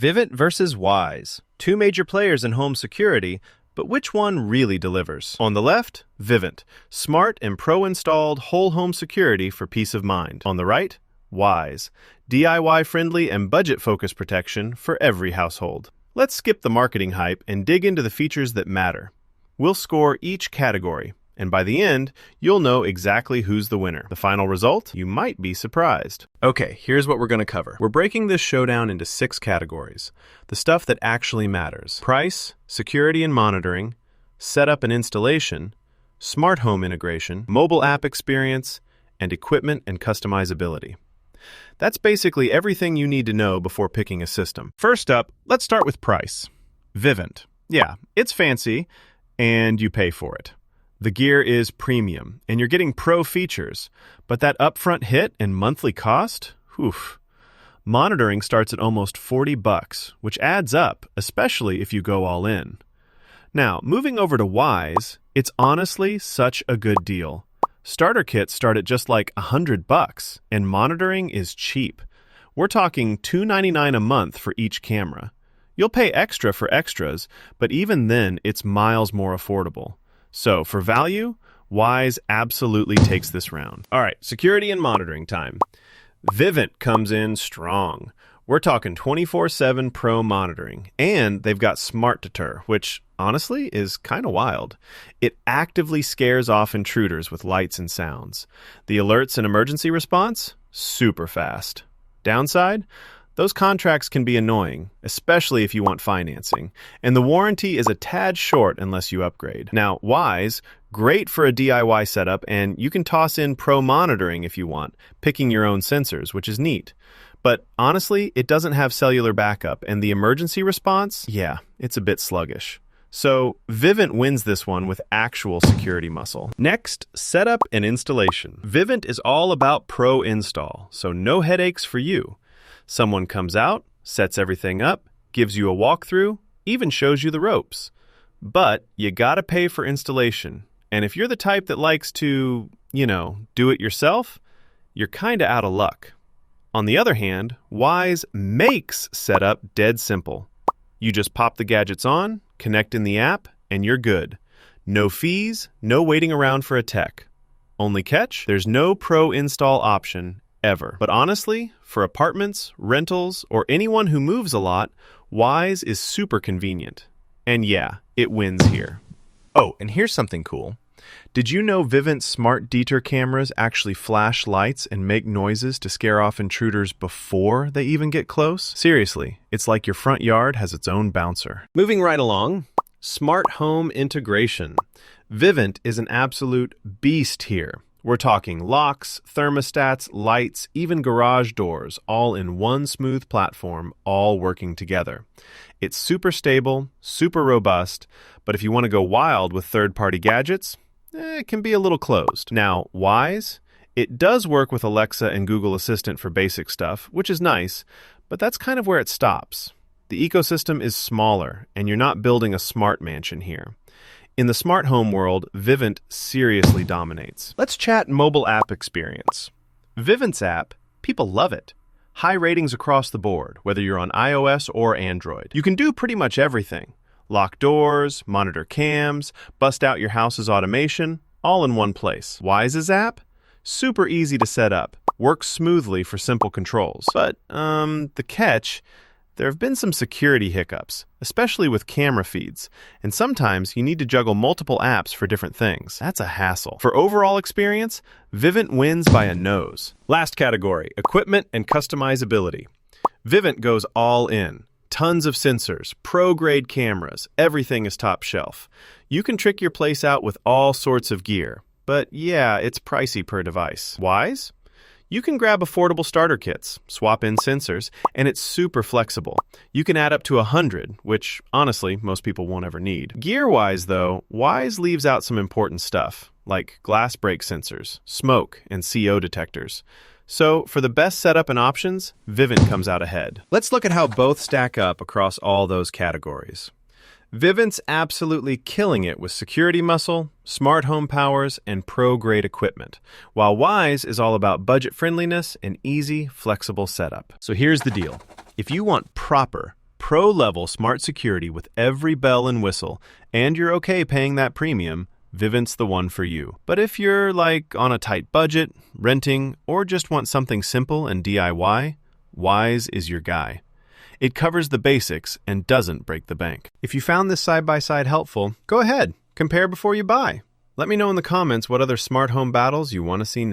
Vivint versus Wyze. Two major players in home security, but which one really delivers? On the left, Vivint. Smart and pro-installed whole home security for peace of mind. On the right, Wyze. DIY-friendly and budget-focused protection for every household. Let's skip the marketing hype and dig into the features that matter. We'll score each category, and by the end, you'll know exactly who's the winner. The final result? You might be surprised. Okay, here's what we're going to cover. We're breaking this showdown into 6 categories. The stuff that actually matters: price, security and monitoring, setup and installation, smart home integration, mobile app experience, and equipment and customizability. That's basically everything you need to know before picking a system. First up, let's start with price. Vivint. Yeah, it's fancy, and you pay for it. The gear is premium, and you're getting pro features, but that upfront hit and monthly cost? Oof. Monitoring starts at almost $40, which adds up, especially if you go all in. Now, moving over to Wyze, it's honestly such a good deal. Starter kits start at just like $100, and monitoring is cheap. We're talking $299 a month for each camera. You'll pay extra for extras, but even then, it's miles more affordable. So, for value, Wyze absolutely takes this round. All right, security and monitoring time. Vivint comes in strong. We're talking 24/7 pro monitoring, and they've got Smart Deter, which honestly is kind of wild. It actively scares off intruders with lights and sounds. The alerts and emergency response? Super fast. Downside? Those contracts can be annoying, especially if you want financing, and the warranty is a tad short unless you upgrade. Now, Wyze, great for a DIY setup, and you can toss in pro monitoring if you want, picking your own sensors, which is neat. But honestly, it doesn't have cellular backup, and the emergency response, yeah, it's a bit sluggish. So, Vivint wins this one with actual security muscle. Next, setup and installation. Vivint is all about pro install, so no headaches for you. Someone comes out, sets everything up, gives you a walkthrough, even shows you the ropes. But you gotta pay for installation. And if you're the type that likes to, do it yourself, you're kinda out of luck. On the other hand, Wyze makes setup dead simple. You just pop the gadgets on, connect in the app, and you're good. No fees, no waiting around for a tech. Only catch, there's no pro install option ever. But honestly, for apartments, rentals, or anyone who moves a lot, Wyze is super convenient. And yeah, it wins here. Oh, and here's something cool. Did you know Vivint's smart deter cameras actually flash lights and make noises to scare off intruders before they even get close? Seriously, it's like your front yard has its own bouncer. Moving right along, smart home integration. Vivint is an absolute beast here. We're talking locks, thermostats, lights, even garage doors, all in one smooth platform, all working together. It's super stable, super robust, but if you want to go wild with third-party gadgets, it can be a little closed. Now, Wyze? It does work with Alexa and Google Assistant for basic stuff, which is nice, but that's kind of where it stops. The ecosystem is smaller, and you're not building a smart mansion here. In the smart home world, Vivint seriously dominates. Let's chat mobile app experience. Vivint's app, people love it. High ratings across the board, whether you're on iOS or Android. You can do pretty much everything. Lock doors, monitor cams, bust out your house's automation, all in one place. Wyze's app? Super easy to set up. Works smoothly for simple controls. But, the catch, there have been some security hiccups, especially with camera feeds, and sometimes you need to juggle multiple apps for different things. That's a hassle. For overall experience, Vivint wins by a nose. Last category, equipment and customizability. Vivint goes all in. Tons of sensors, pro-grade cameras, everything is top shelf. You can trick your place out with all sorts of gear, but yeah, it's pricey per device. Wyze? You can grab affordable starter kits, swap in sensors, and it's super flexible. You can add up to 100, which, honestly, most people won't ever need. Gear-wise, though, Wyze leaves out some important stuff, like glass break sensors, smoke, and CO detectors. So, for the best setup and options, Vivint comes out ahead. Let's look at how both stack up across all those categories. Vivint's absolutely killing it with security muscle, smart home powers, and pro-grade equipment, while Wyze is all about budget friendliness and easy, flexible setup. So here's the deal. If you want proper, pro-level smart security with every bell and whistle, and you're okay paying that premium, Vivint's the one for you. But if you're like on a tight budget, renting, or just want something simple and DIY, Wyze is your guy. It covers the basics and doesn't break the bank. If you found this side-by-side helpful, go ahead, compare before you buy. Let me know in the comments what other smart home battles you want to see next.